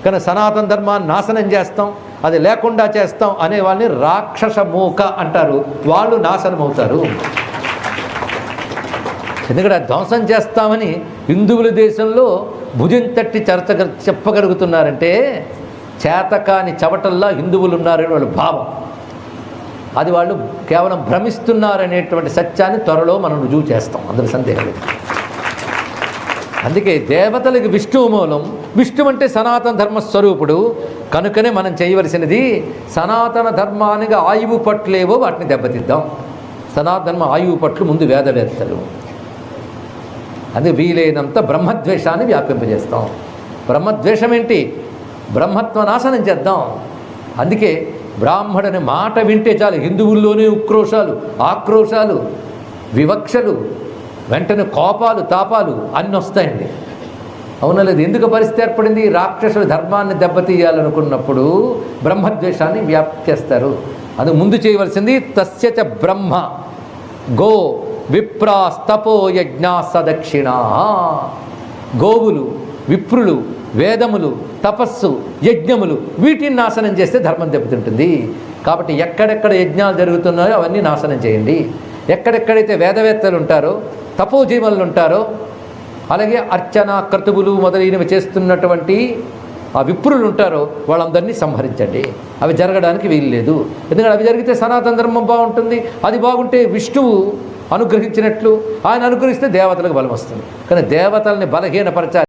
కానీ సనాతన ధర్మాన్ని నాశనం చేస్తాం, అది లేకుండా చేస్తాం అనే వాళ్ళని రాక్షస మూక అంటారు. వాళ్ళు నాశనం అవుతారు. ఎందుకంటే ధ్వంసం చేస్తామని హిందువుల దేశంలో భుజం తట్టి చెప్పగలుగుతున్నారంటే చేతకాని చవటల్లా హిందువులు ఉన్నారని వాళ్ళ భావం. అది వాళ్ళు కేవలం భ్రమిస్తున్నారనేటువంటి సత్యాన్ని త్వరలో మనం రుజువు చేస్తాం, అందులో సందేహం లేదు. అందుకే దేవతలకి విష్ణువు మూలం. విష్ణువు అంటే సనాతన ధర్మస్వరూపుడు. కనుకనే మనం చేయవలసినది సనాతన ధర్మానికి ఆయువు పట్లేవో వాటిని దెబ్బతిద్దాం. సనాతన ధర్మ ఆయువు పట్లు ముందు వేదవేత్తలు. అందుకే వీలైనంత బ్రహ్మద్వేషాన్ని వ్యాపింపజేస్తాం. బ్రహ్మద్వేషం ఏంటి? బ్రహ్మత్వ నాశనం చేద్దాం. అందుకే బ్రాహ్మణుని మాట వింటే చాలు హిందువుల్లోనే ఉక్రోషాలు, ఆక్రోశాలు, వివక్షలు, వెంటనే కోపాలు, తాపాలు అన్నీ వస్తాయండి. అవునా లేదు? ఎందుకు పరిస్థితి ఏర్పడింది? రాక్షసుల ధర్మాన్ని దెబ్బతీయాలనుకున్నప్పుడు బ్రహ్మద్వేషాన్ని వ్యాప్తి చేస్తారు. అది ముందు చేయవలసింది తస్యచ బ్రహ్మ గో విప్రాస్తపో యజ్ఞా సదక్షిణా. గోవులు, విప్రులు, వేదములు, తపస్సు, యజ్ఞములు వీటిని నాశనం చేస్తే ధర్మం దెబ్బతింటుంది. కాబట్టి ఎక్కడెక్కడ యజ్ఞాలు జరుగుతున్నాయో అవన్నీ నాశనం చేయండి. ఎక్కడెక్కడైతే వేదవేత్తలు ఉంటారో, తపోజీవులు ఉంటారో, అలాగే అర్చన క్రతువులు మొదలైనవి చేస్తున్నటువంటి ఆ విప్రులు ఉంటారో వాళ్ళందరినీ సంహరించండి. అవి జరగడానికి వీలు లేదు. ఎందుకంటే అవి జరిగితే సనాతన ధర్మం బాగుంటుంది. అది బాగుంటే విష్ణువు అనుగ్రహించినట్లు, ఆయన అనుగ్రహిస్తే దేవతలకు బలం వస్తుంది. కానీ దేవతల్ని బలహీనపరచాలి.